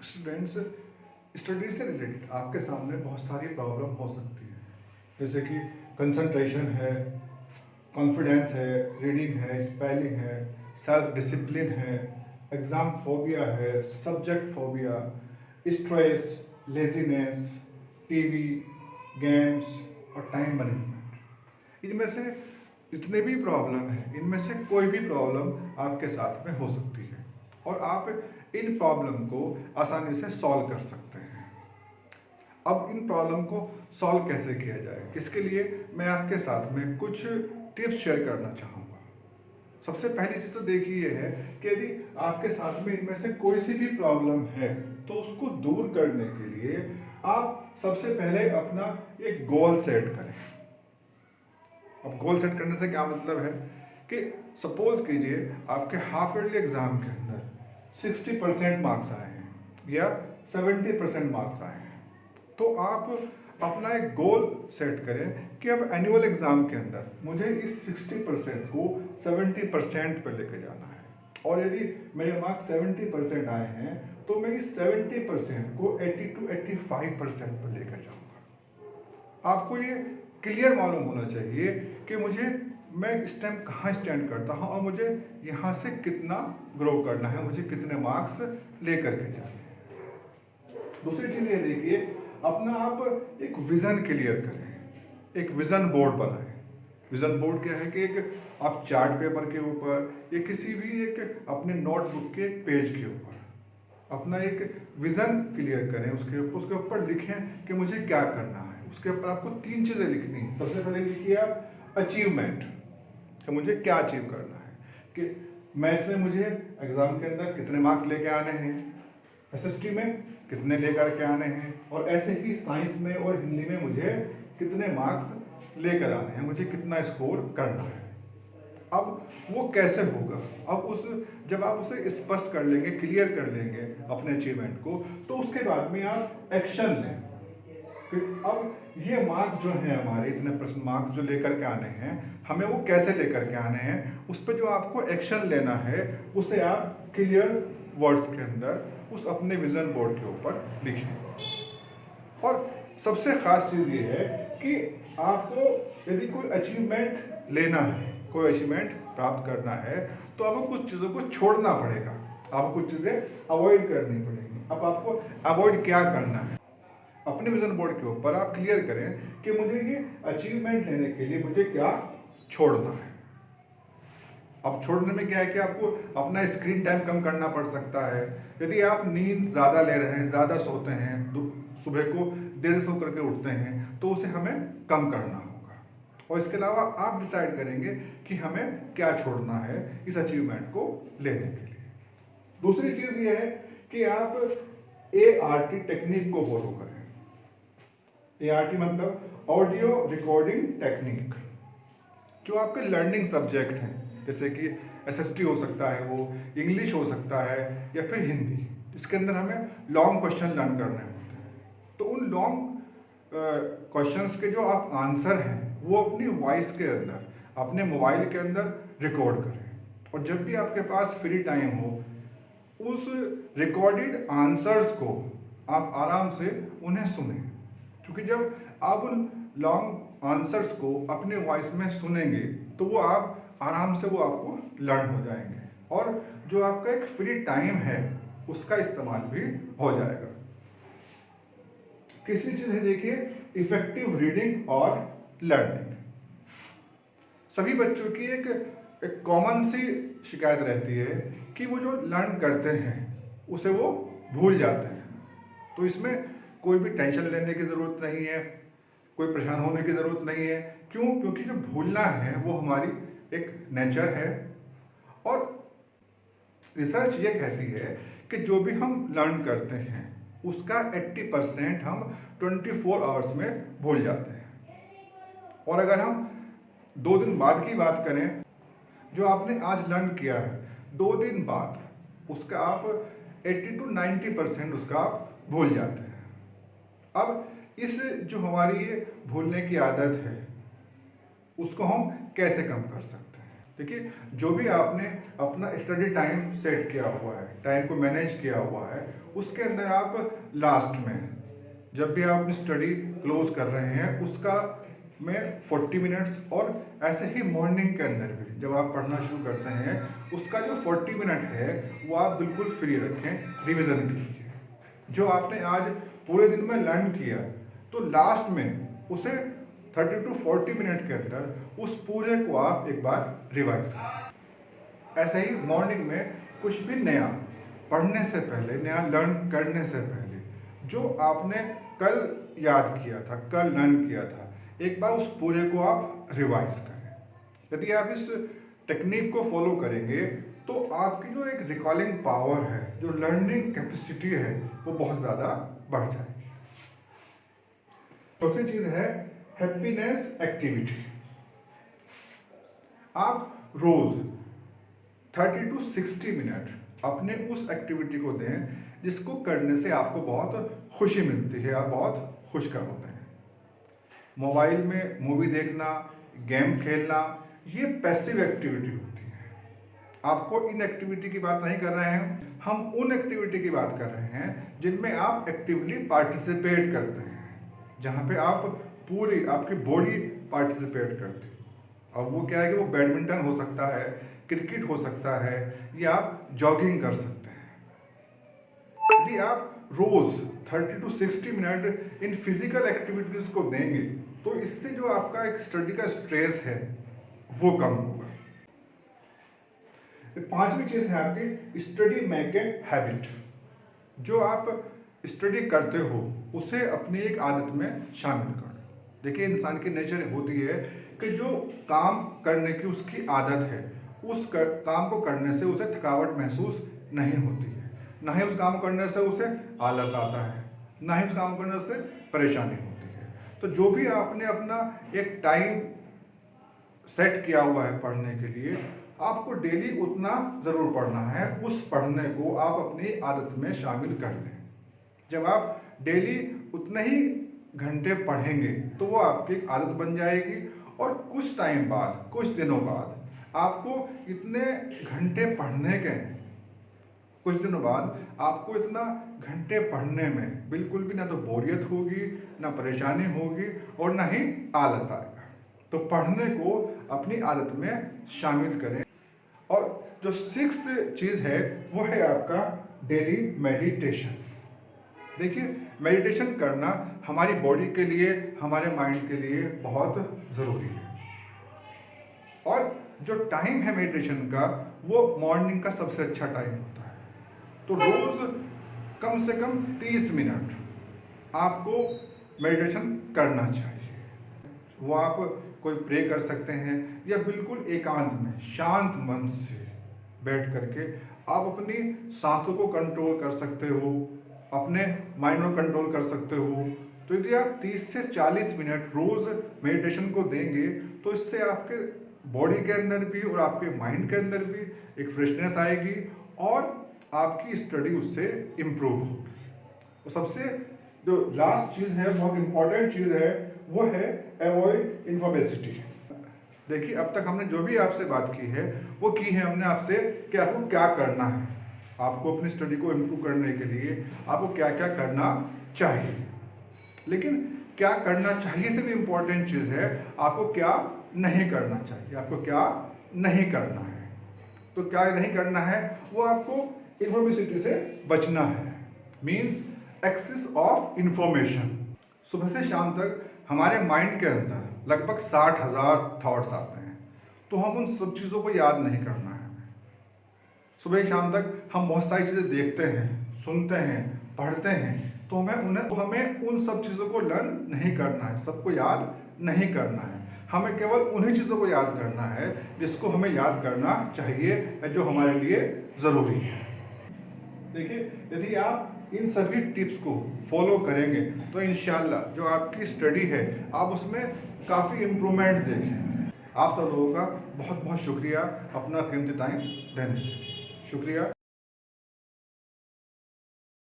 Students, study से related आपके सामने बहुत सारी प्रॉब्लम हो सकती है, जैसे कि कंसंट्रेशन है, कॉन्फिडेंस है, रीडिंग है, स्पेलिंग है, सेल्फ डिसिप्लिन है, एग्ज़ाम फोबिया है, subject phobia, stress, laziness, TV, games और टाइम मैनेजमेंट। इनमें से जितने भी प्रॉब्लम है, इनमें से कोई भी प्रॉब्लम आपके साथ में हो सकती है और आप इन प्रॉब्लम को आसानी से सॉल्व कर सकते हैं। अब इन प्रॉब्लम को सॉल्व कैसे किया जाए, इसके लिए मैं आपके साथ में कुछ टिप्स शेयर करना चाहूँगा। सबसे पहली चीज़ तो देखिए ये है कि यदि आपके साथ में इनमें से कोई सी भी प्रॉब्लम है तो उसको दूर करने के लिए आप सबसे पहले अपना एक गोल सेट करें। अब गोल सेट करने से क्या मतलब है कि सपोज कीजिए आपके हाफ ईयरली एग्जाम के अंदर 60% मार्क्स आए हैं या 70% मार्क्स आए हैं, तो आप अपना एक गोल सेट करें कि अब एनुअल एग्जाम के अंदर मुझे इस 60% को 70% पर लेकर जाना है, और यदि मेरे मार्क्स 70% आए हैं तो मैं इस 70% को 80 to 85% पर लेकर जाऊंगा। आपको ये क्लियर मालूम होना चाहिए कि मैं इस टाइम कहाँ स्टैंड करता हूँ और मुझे यहाँ से कितना ग्रो करना है, मुझे कितने मार्क्स लेकर के जाने हैं। दूसरी चीज़ ये देखिए, अपना आप एक विज़न क्लियर करें, एक विज़न बोर्ड बनाएं। विज़न बोर्ड क्या है कि एक आप चार्ट पेपर के ऊपर या किसी भी एक अपने नोटबुक के एक पेज के ऊपर अपना एक विज़न क्लियर करें, उसके ऊपर लिखें कि मुझे क्या करना है। उसके ऊपर आपको 3 चीज़ें लिखनी है। सबसे पहले लिखिए आप अचीवमेंट, कि मुझे क्या अचीव करना है, कि मैथ्स में मुझे एग्ज़ाम के अंदर कितने मार्क्स लेके आने हैं, एसएसटी में कितने लेकर के आने हैं, और ऐसे ही साइंस में और हिंदी में मुझे कितने मार्क्स लेकर आने हैं, मुझे कितना स्कोर करना है। अब वो कैसे होगा, जब आप उसे स्पष्ट कर लेंगे, क्लियर कर लेंगे अपने अचीवमेंट को, तो उसके बाद में आप एक्शन लें। अब ये मार्क्स जो हैं हमारे, इतने % मार्क्स जो लेकर के आने हैं, हमें वो कैसे लेकर के आने हैं, उस पर जो आपको एक्शन लेना है उसे आप क्लियर वर्ड्स के अंदर उस अपने विजन बोर्ड के ऊपर लिखें। और सबसे ख़ास चीज़ ये है कि आपको यदि कोई अचीवमेंट लेना है, कोई अचीवमेंट प्राप्त करना है, तो आपको कुछ चीज़ों को छोड़ना पड़ेगा, आपको कुछ चीज़ें अवॉइड करनी पड़ेंगी। अब आपको अवॉइड क्या करना है, अपने विजन बोर्ड के ऊपर आप क्लियर करें कि मुझे ये अचीवमेंट लेने के लिए मुझे क्या छोड़ना है। अब छोड़ने में क्या है कि आपको अपना स्क्रीन टाइम कम करना पड़ सकता है। यदि आप नींद ज़्यादा ले रहे हैं, ज़्यादा सोते हैं, सुबह को देर से सो करके उठते हैं, तो उसे हमें कम करना होगा। और इसके अलावा आप डिसाइड करेंगे कि हमें क्या छोड़ना है इस अचीवमेंट को लेने के लिए। दूसरी चीज़ ये है कि आप ART टेक्निक को फॉलो करें। ART मतलब ऑडियो रिकॉर्डिंग टेक्निक। जो आपके लर्निंग सब्जेक्ट हैं, जैसे कि SST हो सकता है, वो इंग्लिश हो सकता है या फिर हिंदी, इसके अंदर हमें लॉन्ग क्वेश्चन लर्न करने होते हैं, तो उन लॉन्ग क्वेश्चंस के जो आप आंसर हैं वो अपनी वॉइस के अंदर, अपने मोबाइल के अंदर रिकॉर्ड करें, और जब भी आपके पास फ्री टाइम हो उस रिकॉर्डेड आंसर्स को आप आराम से उन्हें सुनें। क्योंकि जब आप उन लॉन्ग आंसर्स को अपने वॉइस में सुनेंगे तो वो आप आराम से वो आपको लर्न हो जाएंगे, और जो आपका एक फ्री टाइम है उसका इस्तेमाल भी हो जाएगा। तीसरी चीज़ है देखिए, इफेक्टिव रीडिंग और लर्निंग। सभी बच्चों की एक कॉमन सी शिकायत रहती है कि वो जो लर्न करते हैं उसे वो भूल जाते हैं। तो इसमें कोई भी टेंशन लेने की ज़रूरत नहीं है, कोई परेशान होने की ज़रूरत नहीं है। क्यों? क्योंकि जो भूलना है वो हमारी एक नेचर है, और रिसर्च ये कहती है कि जो भी हम लर्न करते हैं उसका 80% हम 24 आवर्स में भूल जाते हैं। और अगर हम 2 दिन बाद की बात करें, जो आपने आज लर्न किया है 2 दिन बाद उसका आप 80 to 90% उसका आप भूल जाते हैं। अब इस जो हमारी ये भूलने की आदत है उसको हम कैसे कम कर सकते हैं? देखिए, जो भी आपने अपना स्टडी टाइम सेट किया हुआ है, टाइम को मैनेज किया हुआ है, उसके अंदर आप लास्ट में जब भी आप अपनी स्टडी क्लोज कर रहे हैं उसका में 40 मिनट्स, और ऐसे ही मॉर्निंग के अंदर भी जब आप पढ़ना शुरू करते हैं उसका जो 40 मिनट है वो आप बिल्कुल फ्री रखें रिवीजन के लिए। जो आपने आज पूरे दिन में लर्न किया तो लास्ट में उसे 30 to 40 मिनट के अंदर उस पूरे को आप एक बार रिवाइज करें। ऐसे ही मॉर्निंग में कुछ भी नया पढ़ने से पहले, नया लर्न करने से पहले जो आपने कल याद किया था, कल लर्न किया था, एक बार उस पूरे को आप रिवाइज करें। यदि आप इस टेक्निक को फॉलो करेंगे तो आपकी जो एक रिकॉलिंग पावर है, जो लर्निंग कैपेसिटी है, वो बहुत ज़्यादा बढ़ जाएगी। चौथी चीज़ है हैप्पीनेस एक्टिविटी। आप रोज़ 30 to 60 मिनट अपने उस एक्टिविटी को दें जिसको करने से आपको बहुत खुशी मिलती है, आप बहुत खुश कर होते हैं। मोबाइल में मूवी देखना, गेम खेलना, ये पैसिव एक्टिविटी होती है। आपको इन एक्टिविटी की बात नहीं कर रहे हैं, हम उन एक्टिविटी की बात कर रहे हैं जिनमें आप एक्टिवली पार्टिसिपेट करते हैं, जहाँ पे आप पूरी आपकी बॉडी पार्टिसिपेट करती है। अब वो क्या है कि वो बैडमिंटन हो सकता है, क्रिकेट हो सकता है, या आप जॉगिंग कर सकते हैं। यदि आप रोज 30 to 60 minute in physical activities को देंगे तो इससे जो आपका एक स्टडी का स्ट्रेस है वो कम होगा। पांचवी चीज है आपकी स्टडी मेक ए हैबिट। जो आप स्टडी करते हो उसे अपनी एक आदत में शामिल करो। देखिए, इंसान की नेचर होती है कि जो काम करने की उसकी आदत है, उस काम को करने से उसे थकावट महसूस नहीं होती है, ना ही उस काम करने से उसे आलस आता है, ना ही उस काम करने से परेशानी होती है। तो जो भी आपने अपना एक टाइम सेट किया हुआ है पढ़ने के लिए, आपको डेली उतना ज़रूर पढ़ना है। उस पढ़ने को आप अपनी आदत में शामिल कर लें। जब आप डेली उतने ही घंटे पढ़ेंगे तो वो आपकी एक आदत बन जाएगी, और कुछ टाइम बाद, कुछ दिनों बाद आपको इतने घंटे पढ़ने के, कुछ दिनों बाद आपको इतना घंटे पढ़ने में बिल्कुल भी ना तो बोरियत होगी, ना परेशानी होगी, और ना ही आलस आएगा। तो पढ़ने को अपनी आदत में शामिल करें। और जो 6th चीज़ है वो है आपका डेली मेडिटेशन। देखिए, मेडिटेशन करना हमारी बॉडी के लिए, हमारे माइंड के लिए बहुत ज़रूरी है। और जो टाइम है मेडिटेशन का वो मॉर्निंग का सबसे अच्छा टाइम होता है। तो रोज़ कम से कम 30 मिनट आपको मेडिटेशन करना चाहिए। वो आप कोई प्रे कर सकते हैं, या बिल्कुल एकांत में शांत मन से बैठ करके आप अपनी सांसों को कंट्रोल कर सकते हो, अपने माइंड को कंट्रोल कर सकते हो। तो यदि आप 30 से 40 मिनट रोज़ मेडिटेशन को देंगे तो इससे आपके बॉडी के अंदर भी और आपके माइंड के अंदर भी एक फ्रेशनेस आएगी, और आपकी स्टडी उससे इम्प्रूव होगी। और सबसे जो लास्ट चीज़ है, बहुत इंपॉर्टेंट चीज़ है, वो है अवॉइड इन्फॉर्मेसिटी। देखिए, अब तक हमने जो भी आपसे बात की है वो की है हमने आपसे कि आपको क्या करना है, आपको अपनी स्टडी को इम्प्रूव करने के लिए आपको क्या क्या करना चाहिए। लेकिन क्या करना चाहिए से भी इम्पोर्टेंट चीज़ है आपको क्या नहीं करना चाहिए, आपको क्या नहीं करना है। तो क्या नहीं करना है, वो आपको इन्फॉर्मेसिटी से बचना है, मीन्स एक्सेस ऑफ इंफॉर्मेशन। सुबह से शाम तक हमारे माइंड के अंदर लगभग 60,000 थॉट्स आते हैं, तो हम उन सब चीज़ों को याद नहीं करना है। सुबह शाम तक हम बहुत सारी चीज़ें देखते हैं, सुनते हैं, पढ़ते हैं, तो हमें उन सब चीज़ों को लर्न नहीं करना है, सबको याद नहीं करना है। हमें केवल उन्हीं चीज़ों को याद करना है जिसको हमें याद करना चाहिए, जो हमारे लिए ज़रूरी है। देखिए, यदि आप इन सभी टिप्स को फॉलो करेंगे तो इंशाल्लाह जो आपकी स्टडी है आप उसमें काफ़ी इम्प्रूवमेंट देखें। आप सब लोगों का बहुत बहुत शुक्रिया अपना कीमती टाइम देने के लिए। शुक्रिया।